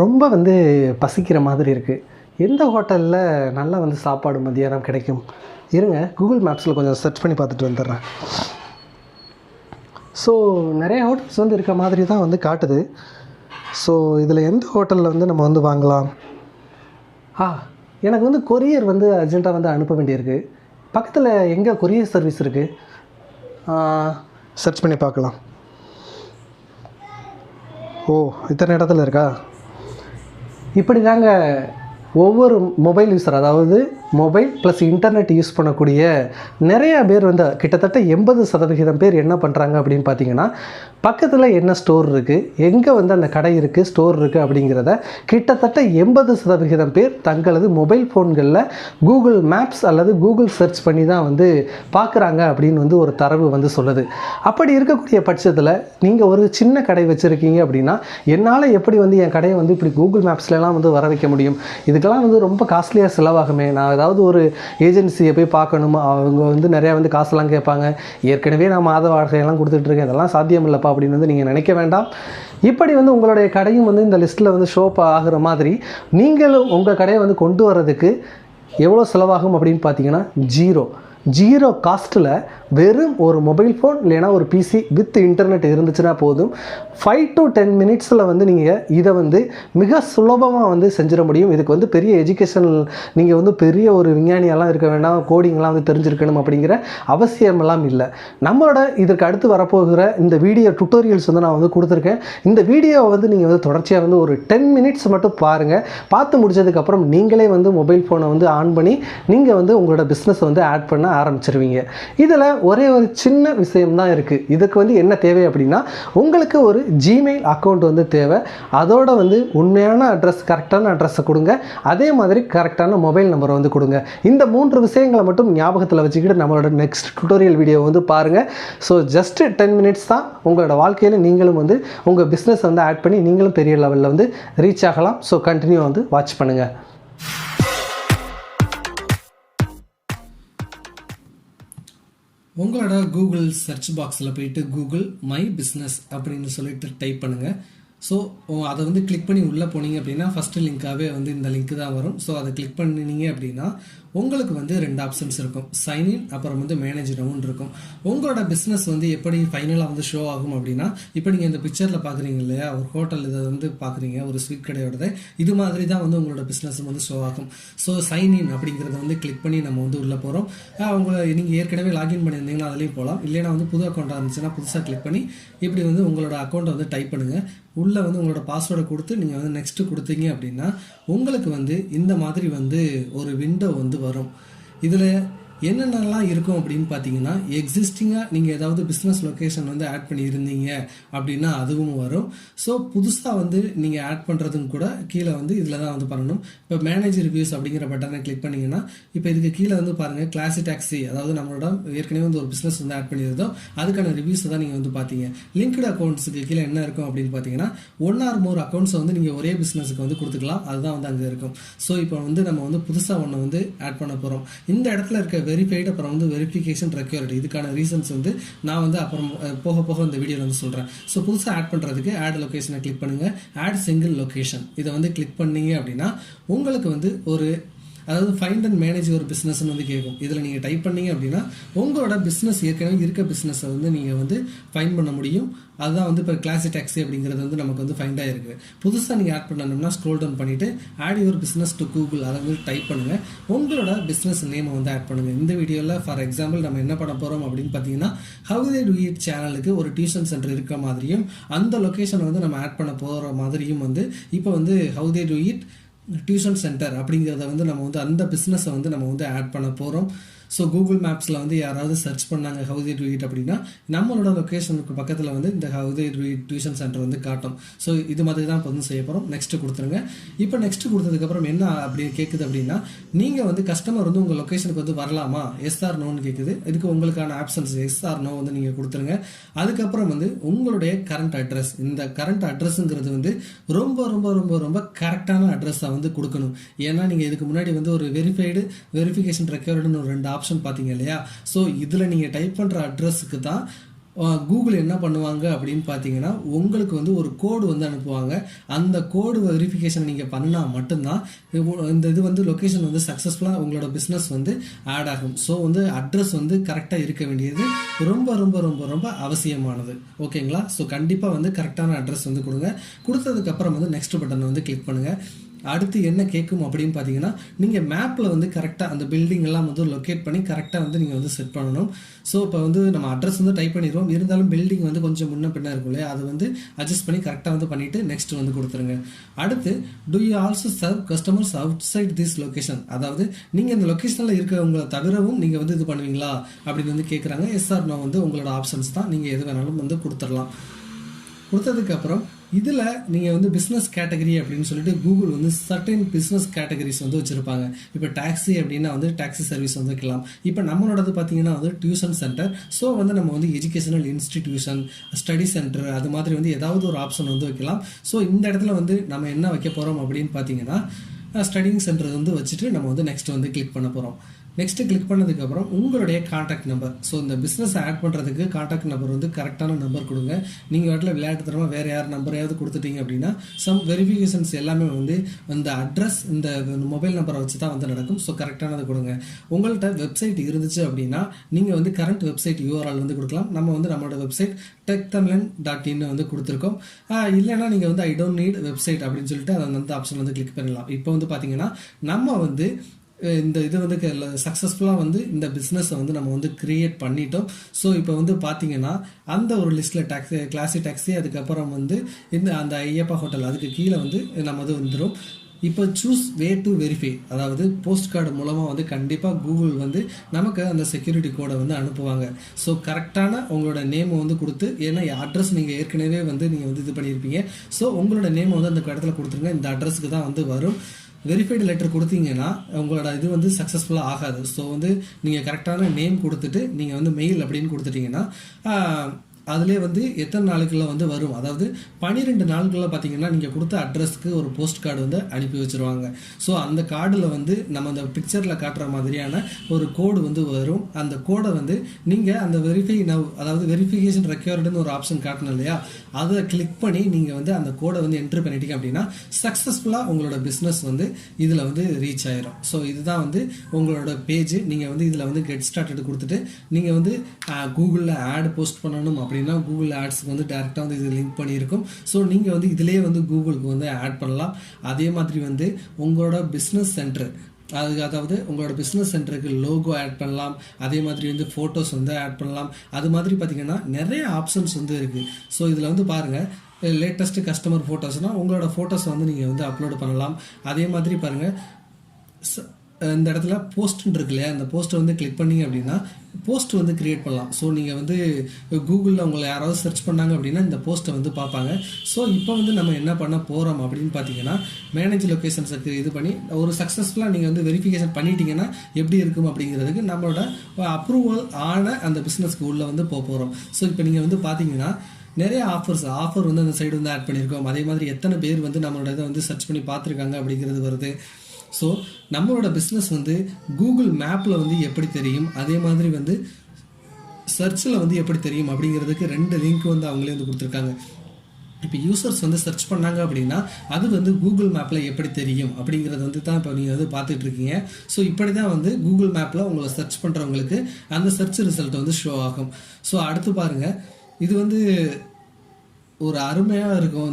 ரொம்ப பசிக்கிற மாதிரி இருக்குது. எந்த ஹோட்டலில் நல்லா சாப்பாடு மதியானம் கிடைக்கும்? இருங்க, கூகுள் மேப்ஸில் கொஞ்சம் சர்ச் பண்ணி பார்த்துட்டு வந்துடுறேன். ஸோ நிறைய ஹோட்டல்ஸ் இருக்க மாதிரி தான் காட்டுது. ஸோ இதில் எந்த ஹோட்டலில் நம்ம வாங்கலாம்? எனக்கு கொரியர் அர்ஜெண்ட்டாக அனுப்ப வேண்டியிருக்கு. பக்கத்தில் எங்கே கொரியர் சர்வீஸ் இருக்குது? சர்ச் பண்ணி பார்க்கலாம். ஓ, இத்தனை இடத்துல இருக்கா? இப்படி தாங்க ஒவ்வொரு மொபைல் யூஸர், அதாவது மொபைல் ப்ளஸ் இன்டர்நெட் யூஸ் பண்ணக்கூடிய நிறையா பேர் கிட்டத்தட்ட 80% பேர் என்ன பண்ணுறாங்க அப்படின்னு பார்த்தீங்கன்னா, பக்கத்தில் என்ன ஸ்டோர் இருக்குது, எங்கே அந்த கடை இருக்குது, ஸ்டோர் இருக்குது அப்படிங்கிறத கிட்டத்தட்ட 80% பேர் தங்களது மொபைல் ஃபோன்களில் கூகுள் மேப்ஸ் அல்லது கூகுள் சர்ச் பண்ணி தான் பார்க்குறாங்க அப்படின்னு ஒரு தரவு சொல்லுது. அப்படி இருக்கக்கூடிய பட்சத்தில் நீங்கள் ஒரு சின்ன கடை வச்சுருக்கீங்க அப்படின்னா, என்னால் எப்படி என் கடையை இப்படி கூகுள் மேப்ஸ்லாம் வர வைக்க முடியும்? இதுக்கெல்லாம் ரொம்ப காஸ்ட்லியாக செலவாகுமே. நான் ஏதாவது ஒரு ஏஜென்சியை போய் பார்க்கணும், அவங்க நிறையா காசெல்லாம் கேட்பாங்க. ஏற்கனவே நான் மாத வாடகையெல்லாம் கொடுத்துட்ருக்கேன், இதெல்லாம் சாத்தியம் இல்லைப்பா அப்படின்னு நீங்கள் நினைக்க வேண்டாம். இப்படி உங்களுடைய கடையும் இந்த லிஸ்ட்டில் ஷோப் ஆகிற மாதிரி நீங்களும் உங்கள் கடையை கொண்டு வர்றதுக்கு எவ்வளோ செலவாகும் அப்படின்னு பார்த்தீங்கன்னா, ஜீரோ காஸ்ட்டில் வெறும் ஒரு மொபைல் ஃபோன் இல்லைனா ஒரு பிசி வித் இன்டர்நெட் இருந்துச்சுன்னா போதும். 5 to 10 மினிட்ஸில் நீங்கள் இதை மிக சுலபமாக செஞ்சிட முடியும். இதுக்கு பெரிய எஜுகேஷனல், நீங்கள் பெரிய ஒரு விஞ்ஞானியெல்லாம் இருக்க வேண்டாம், கோடிங்லாம் தெரிஞ்சிருக்கணும் அப்படிங்கிற அவசியமெல்லாம் இல்லை. நம்மளோட இதற்கு அடுத்து வரப்போகிற இந்த வீடியோ டுட்டோரியல்ஸ் நான் கொடுத்துருக்கேன். இந்த வீடியோவை நீங்கள் தொடர்ச்சியாக ஒரு 10 மினிட்ஸ் மட்டும் பாருங்கள். பார்த்து முடிச்சதுக்கப்புறம் நீங்களே மொபைல் ஃபோனை ஆன் பண்ணி நீங்கள் உங்களோட பிஸ்னஸை ஆட் பண்ண ஆரம்பிச்சிருவீங்க. இதில் ஒரே ஒரு சின்ன விஷயம்தான் இருக்குது. இதுக்கு என்ன தேவை அப்படின்னா, உங்களுக்கு ஒரு ஜிமெயில் அக்கௌண்ட் தேவை. அதோட உண்மையான அட்ரஸ், கரெக்டான அட்ரஸை கொடுங்க. அதே மாதிரி கரெக்டான மொபைல் நம்பரை கொடுங்க. இந்த 3 விஷயங்களை மட்டும் ஞாபகத்தில் வச்சுக்கிட்டு நம்மளோட நெக்ஸ்ட் டுட்டோரியல் வீடியோ பாருங்கள். ஸோ ஜஸ்ட் 10 மினிட்ஸ் தான். உங்களோட வாழ்க்கையில் நீங்களும் உங்கள் பிஸ்னஸ் ஆட் பண்ணி நீங்களும் பெரிய லெவலில் ரீச் ஆகலாம். ஸோ கண்டினியூ வாட்ச் பண்ணுங்கள். உங்களோட கூகுள் சர்ச் பாக்ஸில் போயிட்டு கூகுள் மை பிஸ்னஸ் அப்படின்னு சொல்லிட்டு டைப் பண்ணுங்கள். ஸோ அதை கிளிக் பண்ணி உள்ளே போனீங்க அப்படின்னா ஃபஸ்ட்டு லிங்காகவே இந்த லிங்க் தான் வரும். ஸோ அதை கிளிக் பண்ணினீங்க அப்படின்னா உங்களுக்கு 2 ஆப்ஷன்ஸ் இருக்கும். சைன்இன், அப்புறம் மேனேஜ் ரவுண்ட் இருக்கும். உங்களோட பிஸ்னஸ் எப்படி ஃபைனலாக ஷோ ஆகும் அப்படின்னா, இப்போ நீங்கள் இந்த பிக்சரில் பார்க்குறீங்க இல்லையா, ஒரு ஹோட்டல் இதை பார்க்குறீங்க, ஒரு ஸ்வீட் கடையோடது, இது மாதிரி தான் உங்களோட பிஸ்னஸ் ஷோ ஆகும். ஸோ சைன்இன் அப்படிங்கிறத கிளிக் பண்ணி நம்ம உள்ளே போகிறோம். உங்களை நீங்கள் ஏற்கனவே லாகின் பண்ணியிருந்தீங்கன்னா அதுலேயும் போகலாம். இல்லைனா புது அக்கௌண்ட்டாக இருந்துச்சுன்னா புதுசாக கிளிக் பண்ணி இப்படி உங்களோட அக்கௌண்ட்டை டைப் பண்ணுங்கள். உள்ளே உங்களோட பாஸ்வேர்டை கொடுத்து நீங்கள் நெக்ஸ்ட்டு கொடுத்தீங்க அப்படின்னா உங்களுக்கு இந்த மாதிரி ஒரு விண்டோ வரும். இதில் என்னென்னலாம் இருக்கும் அப்படின்னு பார்த்தீங்கன்னா, எக்ஸிஸ்டிங்காக நீங்கள் ஏதாவது பிஸ்னஸ் லொக்கேஷன் ஆட் பண்ணியிருந்தீங்க அப்படின்னா அதுவும் வரும். ஸோ புதுசாக நீங்கள் ஆட் பண்ணுறதும் கூட கீழே இதில் தான் பண்ணணும். இப்போ மேனேஜ் ரிவ்யூஸ் அப்படிங்கிற பட்டனை கிளிக் பண்ணிங்கன்னா, இப்போ இதுக்கு கீழே பாருங்கள் கிளாசி டாக்ஸி, அதாவது நம்மளோட ஏற்கனவே ஒரு பிஸ்னஸ் ஆட் பண்ணியிருந்தோம், அதுக்கான ரிவ்யூஸை தான் நீங்கள் பார்த்தீங்க. லிங்க்டு அக்கௌண்ட்ஸுக்கு கீழே என்ன இருக்கும் அப்படின்னு பார்த்தீங்கன்னா, 1 or more அக்கௌண்ட்ஸை நீங்கள் ஒரே பிஸ்னஸுக்கு கொடுத்துக்கலாம். அதுதான் அங்கே இருக்கும். ஸோ இப்போ நம்ம புதுசாக ஒன்று ஆட் பண்ண போகிறோம். இந்த இடத்துல இருக்க வெரிஃபைடு, அப்புறம் வெரிஃபிகேஷன் ரெக்யூரிட்டி, இதுக்கான ரீசன்ஸ் நான் அப்புறம் போக போக இந்த வீடியோவில் சொல்கிறேன். ஸோ புதுசாக ஆட் பண்ணுறதுக்கு ஆட் லொக்கேஷனை கிளிக் பண்ணுங்கள். ஆட் சிங்கிள் லொக்கேஷன் இதை கிளிக் பண்ணீங்க அப்படின்னா உங்களுக்கு ஒரு, அதாவது ஃபைண்ட் அண்ட் மேனேஜ் ஒரு பிஸ்னஸ்ன்னு கேட்கும். இதில் நீங்கள் டைப் பண்ணீங்க அப்படின்னா உங்களோட பிஸ்னஸ் ஏற்கனவே இருக்க பிஸ்னஸை நீங்கள் ஃபைண்ட் பண்ண முடியும். அதுதான் இப்போ கிளாசி டாக்ஸி அப்படிங்கிறது நமக்கு ஃபைண்ட் ஆகிருக்கு. புதுசாக நீங்கள் ஆட் பண்ணணும்னா ஸ்க்ரோல் டவுன் பண்ணிவிட்டு add your business to Google அதை டைப் பண்ணுங்கள். உங்களோட பிஸ்னஸ் நேமை ஆட் பண்ணுங்கள். இந்த வீடியோவில் ஃபார் எக்ஸாம்பிள் நம்ம என்ன பண்ண போகிறோம் அப்படின்னு பார்த்தீங்கன்னா, have.Here சேனலுக்கு ஒரு டியூஷன் சென்டர் இருக்க மாதிரியும் அந்த லொக்கேஷனை நம்ம ஆட் பண்ண போகிற மாதிரியும் இப்போ have.Here டியூஷன் சென்டர் அப்படிங்கிறத நம்ம அந்த பிஸ்னஸை நம்ம ஆட் பண்ண போகிறோம். ஸோ கூகுள் மேப்ஸில் யாராவது சர்ச் பண்ணாங்க have.Here அப்படின்னா நம்மளோட லொக்கேஷனுக்கு பக்கத்தில் இந்த have.Here டியூஷன் சென்டர் காட்டும். ஸோ இது மாதிரி தான் இப்போ செய்ய போகிறோம். நெக்ஸ்ட்டு கொடுத்துருங்க. இப்போ நெக்ஸ்ட்டு கொடுத்ததுக்கப்புறம் என்ன அப்படி கேட்குது அப்படின்னா, நீங்கள் கஸ்டமர் உங்கள் லொக்கேஷனுக்கு வரலாமா, எஸ் ஆர் நோன்னு கேட்குது. இதுக்கு உங்களுக்கான ஆப்ஷன்ஸ் எஸ் ஆர் நோ நீங்கள் கொடுத்துருங்க. அதுக்கப்புறம் உங்களுடைய கரண்ட் அட்ரஸ், இந்த கரண்ட் அட்ரஸுங்கிறது ரொம்ப ரொம்ப ரொம்ப ரொம்ப கரெக்டான அட்ரஸாக கொடுக்கணும். ஏன்னா நீங்கள் இதுக்கு முன்னாடி ஒரு வெரிஃபிகேஷன் ரெக்யூர்டுன்னு ஒரு 2 ஆப்ஷன் பார்த்தீங்க இல்லையா. ஸோ இதில் நீங்கள் டைப் பண்ணுற அட்ரஸுக்கு தான் கூகுள் என்ன பண்ணுவாங்க அப்படின்னு பார்த்தீங்கன்னா உங்களுக்கு வந்து ஒரு கோடு வந்து அனுப்புவாங்க. அந்த கோடு வெரிஃபிகேஷன் நீங்கள் பண்ணால் மட்டும்தான் இந்த இது வந்து லொக்கேஷன் வந்து சக்ஸஸ்ஃபுல்லாக உங்களோட பிஸ்னஸ் வந்து ஆட் ஆகும். ஸோ வந்து அட்ரஸ் வந்து கரெக்டாக இருக்க வேண்டியது ரொம்ப ரொம்ப ரொம்ப ரொம்ப அவசியமானது. ஓகேங்களா? ஸோ கண்டிப்பாக வந்து கரெக்டான அட்ரஸ் வந்து கொடுங்க. கொடுத்ததுக்கப்புறம் வந்து நெக்ஸ்ட் பட்டனை வந்து கிளிக் பண்ணுங்கள். அடுத்து என்ன கேட்கும் அப்படின்னு பார்த்தீங்கன்னா நீங்கள் மேப்பில் வந்து கரெக்டாக அந்த பில்டிங் எல்லாம் வந்து லொக்கேட் பண்ணி கரெக்டாக வந்து நீங்கள் வந்து செட் பண்ணணும். ஸோ இப்போ வந்து நம்ம அட்ரஸ் வந்து டைப் பண்ணிடுவோம், இருந்தாலும் பில்டிங் வந்து கொஞ்சம் முன்ன பின்ன இருக்கும் இல்லையா, அது வந்து அட்ஜஸ்ட் பண்ணி கரெக்டாக வந்து பண்ணிவிட்டு நெக்ஸ்ட் வந்து கொடுத்துருங்க. அடுத்து do you also serve customers outside this location, அதாவது நீங்கள் இந்த லொக்கேஷனில் இருக்கிறவங்களை தவிரவும் நீங்கள் வந்து இது பண்ணுவீங்களா அப்படின்னு வந்து கேட்குறாங்க. எஸ் ஆர் நோ வந்து உங்களோட ஆப்ஷன்ஸ் தான், நீங்கள் எது வேணாலும் வந்து கொடுத்துடலாம். கொடுத்ததுக்கப்புறம் இதில் நீங்கள் வந்து பிஸ்னஸ் கேட்டகரி அப்படின்னு சொல்லிட்டு கூகுள் வந்து சர்டன் பிஸ்னஸ் கேட்டகரிஸ் வந்து வச்சுருப்பாங்க. இப்போ டாக்ஸி அப்படின்னா வந்து டாக்ஸி சர்வீஸ் வந்து வைக்கலாம். இப்போ நம்மளோடது பார்த்தீங்கன்னா வந்து டியூஷன் சென்டர். ஸோ வந்து நம்ம வந்து எஜுகேஷனல் இன்ஸ்டிடியூஷன், ஸ்டடி சென்டர், அது மாதிரி வந்து ஏதாவது ஒரு ஆப்ஷன் வந்து வைக்கலாம். ஸோ இந்த இடத்துல வந்து நம்ம என்ன வைக்க போகிறோம் அப்படின்னு பார்த்தீங்கன்னா ஸ்டடிங் சென்டர் வந்து வச்சுட்டு நம்ம வந்து நெக்ஸ்ட் வந்து கிளிக் பண்ண போகிறோம். நெக்ஸ்ட்டு கிளிக் பண்ணதுக்கப்புறம் உங்களுடைய காண்டாக்ட் நம்பர், ஸோ இந்த பிஸ்னஸ் ஆட் பண்ணுறதுக்கு காண்டாக்ட் நம்பர் வந்து கரெக்டான நம்பர் கொடுங்க. நீங்கள் வாட்டில் விளையாட்டுத்தனமாக வேறு யார் நம்பரையாவது கொடுத்துட்டீங்க அப்படின்னா சம் வெரிஃபிகேஷன்ஸ் எல்லாமே வந்து இந்த அட்ரஸ் இந்த மொபைல் நம்பரை வச்சு தான் வந்து நடக்கும். ஸோ கரெக்டானது கொடுங்க. உங்கள்கிட்ட வெப்சைட் இருந்துச்சு அப்படின்னா நீங்கள் வந்து கரண்ட் வெப்சைட் யூஆர்எல் வந்து கொடுக்கலாம். நம்ம வந்து நம்மளோட வெப்சைட் techtamlan.in வந்து கொடுத்துருக்கோம். இல்லைன்னா நீங்கள் வந்து ஐ டோன்ட் நீட் வெப்சைட் அப்படின்னு சொல்லிட்டு அந்த ஆப்ஷன் வந்து கிளிக் பண்ணலாம். இப்போ வந்து பார்த்தீங்கன்னா நம்ம வந்து இந்த இது வந்து சக்ஸஸ்ஃபுல்லாக வந்து இந்த பிஸ்னஸை வந்து நம்ம வந்து க்ரியேட் பண்ணிட்டோம். ஸோ இப்போ வந்து பார்த்தீங்கன்னா அந்த ஒரு லிஸ்ட்டில் டாக்ஸி, கிளாசி டாக்ஸி, அதுக்கப்புறம் வந்து இந்த அந்த ஐயப்பா ஹோட்டல், அதுக்கு கீழே வந்து நம்ம அது வந்துடும். இப்போ சூஸ் வே டு வெரிஃபை, அதாவது போஸ்ட் கார்டு மூலமாக வந்து கண்டிப்பாக கூகுள் வந்து நமக்கு அந்த செக்யூரிட்டி கோடை வந்து அனுப்புவாங்க. ஸோ கரெக்டான உங்களோட நேமை வந்து கொடுத்து, ஏன்னா அட்ரஸ் நீங்கள் ஏற்கனவே வந்து நீங்கள் வந்து இது பண்ணியிருப்பீங்க. ஸோ உங்களோட நேமை வந்து அந்த இடத்துல கொடுத்துருங்க. இந்த அட்ரஸுக்கு தான் வந்து வரும். வெரிஃபைடு லெட்டர் கொடுத்தீங்கன்னா உங்களோட இது வந்து சக்ஸஸ்ஃபுல்லாக ஆகாது. ஸோ வந்து நீங்கள் கரெக்டான நேம் கொடுத்துட்டு நீங்கள் வந்து மெயில் அப்படின்னு கொடுத்துட்டிங்கன்னா அதிலே வந்து எத்தனை நாளுக்குள்ள வந்து வரும், அதாவது 12 நாளுக்குள்ள பார்த்தீங்கன்னா நீங்கள் கொடுத்த அட்ரஸ்க்கு ஒரு போஸ்ட் கார்டு வந்து அனுப்பி வச்சுருவாங்க. ஸோ அந்த கார்டில் வந்து நம்ம அந்த பிக்சரில் காட்டுற மாதிரியான ஒரு கோடு வந்து வரும். அந்த கோடை வந்து நீங்கள் அந்த வெரிஃபை நவ், அதாவது வெரிஃபிகேஷன் ரெக்யர்டுன்னு ஒரு ஆப்ஷன் காட்டணும் இல்லையா, அதை கிளிக் பண்ணி நீங்கள் வந்து அந்த கோடை வந்து என்ட்ரு பண்ணிட்டீங்க அப்படின்னா சக்ஸஸ்ஃபுல்லாக உங்களோட பிஸ்னஸ் வந்து இதில் வந்து ரீச் ஆயிரும். ஸோ இதுதான் வந்து உங்களோட பேஜ். நீங்கள் வந்து இதில் வந்து கெட் ஸ்டார்டட் கொடுத்துட்டு நீங்கள் வந்து கூகுளில் ஆட் போஸ்ட் பண்ணணும் அப்படின்னா கூகுள் ஆட்ஸ்க்கு வந்து டேரெக்டாக வந்து இது லிங்க் பண்ணியிருக்கும். ஸோ நீங்கள் வந்து இதிலேயே வந்து கூகுளுக்கு வந்து ஆட் பண்ணலாம். அதே மாதிரி வந்து உங்களோட பிஸ்னஸ் சென்டர், அதாவது உங்களோட பிஸ்னஸ் சென்டருக்கு லோகோ ஆட் பண்ணலாம். அதே மாதிரி வந்து ஃபோட்டோஸ் வந்து ஆட் பண்ணலாம். அது மாதிரி பார்த்தீங்கன்னா நிறைய ஆப்ஷன்ஸ் வந்து இருக்குது. ஸோ இதில் வந்து பாருங்கள், லேட்டஸ்ட்டு கஸ்டமர் ஃபோட்டோஸ்னால் உங்களோட ஃபோட்டோஸை வந்து நீங்கள் வந்து அப்லோட் பண்ணலாம். அதே மாதிரி பாருங்கள், இந்த இடத்துல போஸ்ட்னு இருக்கு இல்லையா, அந்த போஸ்ட்டை வந்து கிளிக் பண்ணிங்க அப்படின்னா போஸ்ட் வந்து க்ரியேட் பண்ணலாம். ஸோ நீங்கள் வந்து கூகுளில் உங்களை யாராவது சர்ச் பண்ணாங்க அப்படின்னா இந்த போஸ்ட்டை வந்து பார்ப்பாங்க. ஸோ இப்போ வந்து நம்ம என்ன பண்ண போகிறோம் அப்படின்னு பார்த்தீங்கன்னா மேனேஜ் லொக்கேஷன்ஸுக்கு இது பண்ணி ஒரு சக்ஸஸ்ஃபுல்லாக நீங்கள் வந்து வெரிஃபிகேஷன் பண்ணிட்டீங்கன்னா எப்படி இருக்கும் அப்படிங்கிறதுக்கு நம்மளோட அப்ரூவல் ஆன அந்த பிஸ்னஸ்க்கு உள்ளே வந்து போகிறோம். ஸோ இப்போ நீங்கள் வந்து பார்த்தீங்கன்னா நிறைய ஆஃபர் வந்து அந்த சைடு வந்து ஆட் பண்ணியிருக்கோம். அதே மாதிரி எத்தனை பேர் வந்து நம்மளோட இதை வந்து சர்ச் பண்ணி பார்த்துருக்காங்க அப்படிங்கிறது வருது. ஸோ நம்மளோட பிஸ்னஸ் வந்து கூகுள் மேப்பில் வந்து எப்படி தெரியும், அதே மாதிரி வந்து சர்ச்சில் வந்து எப்படி தெரியும் அப்படிங்கிறதுக்கு 2 லிங்க் வந்து அவங்களே வந்து கொடுத்துருக்காங்க. இப்போ யூசர்ஸ் வந்து சர்ச் பண்ணாங்க அப்படின்னா அது வந்து கூகுள் மேப்பில் எப்படி தெரியும் அப்படிங்கிறது வந்து தான் இப்போ நீங்கள் வந்து பார்த்துட்ருக்கீங்க. ஸோ இப்படி தான் வந்து கூகுள் மேப்பில் உங்களை சர்ச் பண்ணுறவங்களுக்கு அந்த சர்ச் ரிசல்ட் வந்து ஷோ ஆகும். ஸோ அடுத்து பாருங்கள், இது வந்து ஒரு அருமையாக இருக்கும்.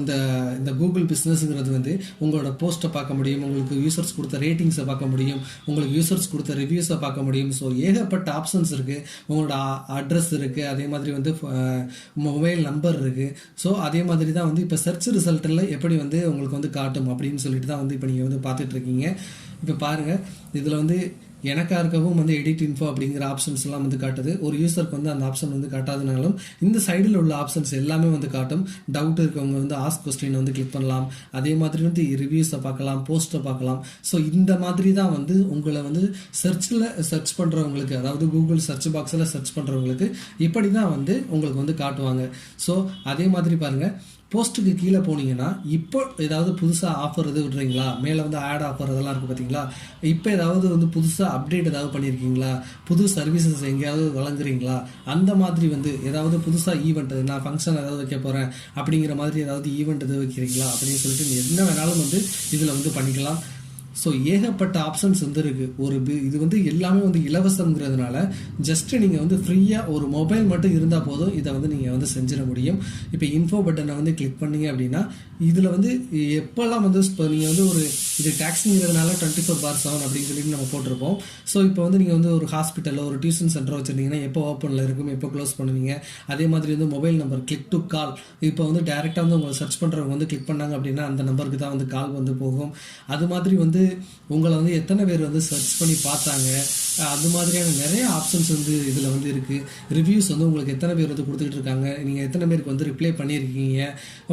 இந்த கூகுள் பிஸ்னஸ்ங்கிறது வந்து உங்களோட போஸ்ட்டை பார்க்க முடியும், உங்களுக்கு யூசர்ஸ் கொடுத்த ரேட்டிங்ஸை பார்க்க முடியும், உங்களுக்கு யூசர்ஸ் கொடுத்த ரிவ்யூஸை பார்க்க முடியும். ஸோ ஏகப்பட்ட ஆப்ஷன்ஸ் இருக்குது. உங்களோட அட்ரஸ் இருக்குது, அதே மாதிரி வந்து மொபைல் நம்பர் இருக்குது. ஸோ அதே மாதிரி தான் வந்து இப்போ சர்ச் ரிசல்ட்டில் எப்படி வந்து உங்களுக்கு வந்து காட்டும் அப்படின்னு சொல்லிட்டு தான் வந்து இப்போ நீங்கள் வந்து பார்த்துட்ருக்கீங்க. இப்போ பாருங்கள், இதில் வந்து எனக்காக இருக்கவும் வந்து எடிட் இன்ஃபோ அப்படிங்கிற ஆப்ஷன்ஸ் எல்லாம் வந்து காட்டுது. ஒரு யூசருக்கு வந்து அந்த ஆப்ஷன் வந்து காட்டாதனாலும் இந்த சைடில் உள்ள ஆப்ஷன்ஸ் எல்லாமே வந்து காட்டும். டவுட் இருக்கவங்க வந்து ஆஸ்க் கொஸ்டின் வந்து கிளிக் பண்ணலாம். அதே மாதிரி வந்து ரிவ்யூஸை பார்க்கலாம், போஸ்ட்டை பார்க்கலாம். ஸோ இந்த மாதிரி தான் வந்து உங்களை வந்து சர்ச் பண்ணுறவங்களுக்கு, அதாவது கூகுள் சர்ச் பாக்ஸில் சர்ச் பண்ணுறவங்களுக்கு இப்படி தான் வந்து உங்களுக்கு வந்து காட்டுவாங்க. ஸோ அதே மாதிரி பாருங்கள், போஸ்ட்டுக்கு கீழே போனீங்கன்னா இப்போ ஏதாவது புதுசாக ஆஃபர் எது விடுறீங்களா, மேலே வந்து ஆட் ஆஃபர் அதெல்லாம் இருக்குது பார்த்தீங்களா, இப்போ ஏதாவது வந்து புதுசாக அப்டேட் ஏதாவது பண்ணியிருக்கீங்களா, புது சர்வீசஸ் எங்கேயாவது வழங்குறீங்களா, அந்த மாதிரி வந்து ஏதாவது புதுசாக ஈவெண்ட் நான் ஃபங்க்ஷன் ஏதாவது வைக்க போகிறேன் அப்படிங்கிற மாதிரி ஏதாவது ஈவெண்ட் எதாவது வைக்கிறீங்களா அப்படின்னு சொல்லிட்டு என்ன வேணாலும் வந்து இதில் வந்து பண்ணிக்கலாம். ஸோ ஏகப்பட்ட ஆப்ஷன்ஸ் வந்து இருக்குது. இது வந்து எல்லாமே வந்து இலவசங்கிறதுனால ஜஸ்ட்டு நீங்கள் வந்து ஃப்ரீயாக ஒரு மொபைல் மட்டும் இருந்தால் போதும் இதை வந்து நீங்கள் வந்து செஞ்சிட முடியும். இப்போ இன்ஃபோ பட்டனை வந்து கிளிக் பண்ணீங்க அப்படின்னா இதில் வந்து எப்போல்லாம் வந்து இப்போ நீங்கள் வந்து ஒரு இது டேக்ஸிங்கிறதுனால 24/7 அப்படின்னு சொல்லிட்டு நம்ம போட்டிருப்போம். ஸோ இப்போ வந்து நீங்கள் வந்து ஒரு ஹாஸ்பிட்டலில் ஒரு டியூஷன் சென்டர் வச்சுருந்தீங்கன்னா எப்போ ஓப்பனில் இருக்கும், எப்போ க்ளோஸ் பண்ணுவீங்க, அதே மாதிரி வந்து mobile number click to call, இப்போ வந்து டேரெக்டாக வந்து உங்களை சர்ச் பண்ணுறவங்க வந்து கிளிக் பண்ணாங்க அப்படின்னா அந்த நம்பருக்கு தான் வந்து கால் வந்து போகும். அது மாதிரி வந்து உங்களை வந்து எத்தனை பேர் வந்து சர்ச் பண்ணி பார்த்தாங்க, அது மாதிரியான நிறைய ஆப்ஷன்ஸ் வந்து இதில் வந்து இருக்குது. ரிவ்யூஸ் வந்து உங்களுக்கு எத்தனை பேர் வந்து கொடுத்துக்கிட்டு இருக்காங்க, நீங்கள் எத்தனை பேருக்கு வந்து ரிப்ளை பண்ணியிருக்கீங்க,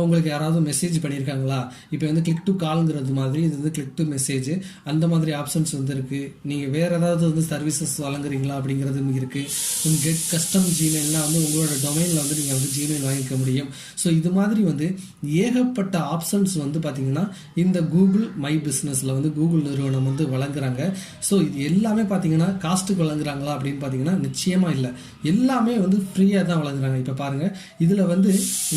உங்களுக்கு யாராவது மெசேஜ் பண்ணியிருக்காங்களா, இப்போ வந்து கிளிக் டு கால்ங்கிறது மாதிரி இது வந்து கிளிக் டு மெசேஜ், அந்த மாதிரி ஆப்ஷன்ஸ் வந்து இருக்குது. நீங்கள் வேறு ஏதாவது வந்து சர்வீசஸ் வழங்குறீங்களா அப்படிங்கிறது இருக்குது. கெட் கஸ்டம் ஜிமெயில்னால் வந்து உங்களோட டொமைனில் வந்து நீங்கள் வந்து ஜிமெயில் வாங்கிக்க முடியும். ஸோ இது மாதிரி வந்து ஏகப்பட்ட ஆப்ஷன்ஸ் வந்து பார்த்திங்கன்னா இந்த கூகுள் மை பிஸ்னஸில் வந்து கூகுள் நிறுவனம் வந்து வழங்குறாங்க. ஸோ இது எல்லாமே பார்த்தீங்கன்னா காஸ்ட்டுக்கு வழங்குறாங்களா அப்படின்னு பார்த்தீங்கன்னா நிச்சயமாக இல்லை, எல்லாமே வந்து ஃப்ரீயாக தான் வழங்குறாங்க. இப்போ பாருங்கள், இதில் வந்து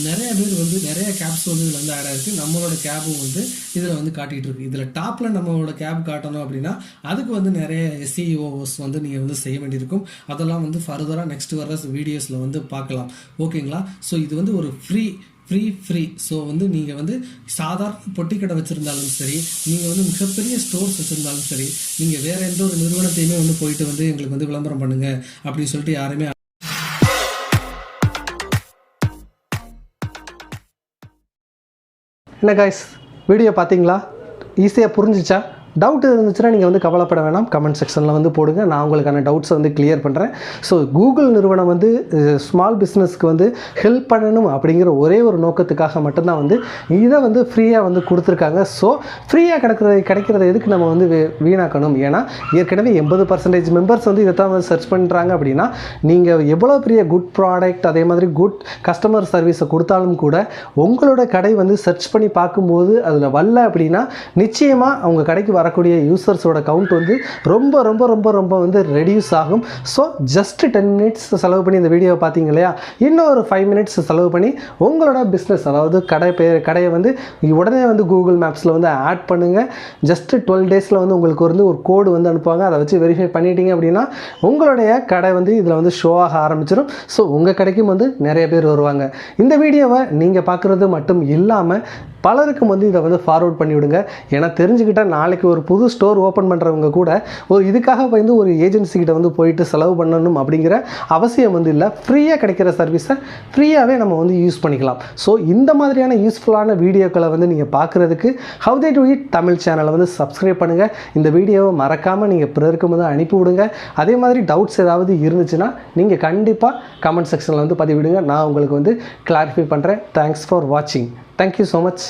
நிறைய பேர் வந்து நிறைய கேப்ஸ் வந்து இதில் வந்து ஆட் ஆகிருக்கு. நம்மளோட கேபும் வந்து இதில் வந்து காட்டிகிட்டு இருக்கு. இதில் டாப்பில் நம்மளோட கேப் காட்டணும் அப்படின்னா அதுக்கு வந்து நிறைய SEOs வந்து நீங்கள் வந்து செய்ய வேண்டியிருக்கும். அதெல்லாம் வந்து ஃபர்தராக நெக்ஸ்ட் வர வீடியோஸில் வந்து பார்க்கலாம். ஓகேங்களா? ஸோ இது வந்து ஒரு ஃப்ரீ. ஸோ வந்து நீங்கள் வந்து சாதாரண பொட்டி கடை வச்சுருந்தாலும் சரி, நீங்கள் வந்து மிகப்பெரிய ஸ்டோர்ஸ் வச்சுருந்தாலும் சரி, நீங்கள் வேறு எந்த ஒரு நிறுவனத்தையுமே வந்து போயிட்டு வந்து எங்களுக்கு வந்து விளம்பரம் பண்ணுங்கள் அப்படின்னு சொல்லிட்டு யாருமே. என்ன கைஸ், வீடியோ பார்த்தீங்களா? ஈஸியாக புரிஞ்சிச்சா? டவுட் இருந்துச்சுன்னா நீங்கள் வந்து கவலைப்பட வேணாம், கமெண்ட் செக்ஷனில் வந்து போடுங்க, நான் உங்களுக்கான டவுட்ஸை வந்து கிளியர் பண்ணுறேன். ஸோ கூகுள் நிறுவனம் வந்து ஸ்மால் பிஸ்னஸ்க்கு வந்து ஹெல்ப் பண்ணணும் அப்படிங்கிற ஒரே ஒரு நோக்கத்துக்காக மட்டும்தான் வந்து இதை வந்து ஃப்ரீயாக வந்து கொடுத்துருக்காங்க. ஸோ ஃப்ரீயாக கிடைக்கிறத எதுக்கு நம்ம வந்து வீணாக்கணும்? ஏன்னா ஏற்கனவே 80% மெம்பர்ஸ் வந்து இதை தான் வந்து சர்ச் பண்ணுறாங்க. அப்படின்னா நீங்கள் எவ்வளோ பெரிய குட் ப்ராடக்ட் அதே மாதிரி குட் கஸ்டமர் சர்வீஸை கொடுத்தாலும் கூட உங்களோட கடை வந்து சர்ச் பண்ணி பார்க்கும்போது அதில் வரல அப்படின்னா நிச்சயமாக அவங்க கடைக்கு வரக்கூடிய யூசர்ஸோட கவுண்ட் வந்து ரொம்ப ரொம்ப ரொம்ப ரொம்ப வந்து ரெடியூஸ் ஆகும். ஸோ ஜஸ்ட் 10 மினிட்ஸ் செலவு பண்ணி இந்த வீடியோவை பார்த்தீங்க இல்லையா, இன்னும் ஒரு 5 மினிட்ஸ் செலவு பண்ணி உங்களோட பிஸ்னஸ் அதாவது கடையை வந்து உடனே வந்து கூகுள் மேப்ஸில் வந்து ஆட் பண்ணுங்கள். ஜஸ்ட் 12 டேஸில் வந்து உங்களுக்கு வந்து ஒரு கோடு வந்து அனுப்புவாங்க. அதை வச்சு வெரிஃபை பண்ணிட்டீங்க அப்படின்னா உங்களுடைய கடை வந்து இதில் வந்து ஷோ ஆக ஆரம்பிச்சிடும். ஸோ உங்கள் கடைக்கும் வந்து நிறைய பேர் வருவாங்க. இந்த வீடியோவை நீங்கள் பார்க்குறது மட்டும் இல்லாமல் பலருக்கும் வந்து இதை வந்து ஃபார்வர்ட் பண்ணிவிடுங்க. ஏன்னா தெரிஞ்சுக்கிட்டால் நாளைக்கு ஒரு புது ஸ்டோர் ஓப்பன் பண்ணுறவங்க கூட இதுக்காக வந்து ஒரு ஏஜென்சிக்கிட்ட வந்து போயிட்டு செலவு பண்ணணும் அப்படிங்கிற அவசியம் வந்து இல்லை. ஃப்ரீயாக கிடைக்கிற சர்வீஸை ஃப்ரீயாகவே நம்ம வந்து யூஸ் பண்ணிக்கலாம். ஸோ இந்த மாதிரியான யூஸ்ஃபுல்லான வீடியோக்களை வந்து நீங்கள் பார்க்குறதுக்கு how they do it Tamil சேனலை வந்து சப்ஸ்கிரைப் பண்ணுங்கள். இந்த வீடியோவை மறக்காமல் நீங்கள் பிறருக்கும் வந்து அனுப்பி விடுங்க. அதே மாதிரி டவுட்ஸ் ஏதாவது இருந்துச்சுன்னா நீங்கள் கண்டிப்பாக கமெண்ட் செக்ஷனில் வந்து பதிவிடுங்க. நான் உங்களுக்கு வந்து கிளாரிஃபை பண்ணுறேன். தேங்க்ஸ் ஃபார் வாட்சிங். Thank you so much.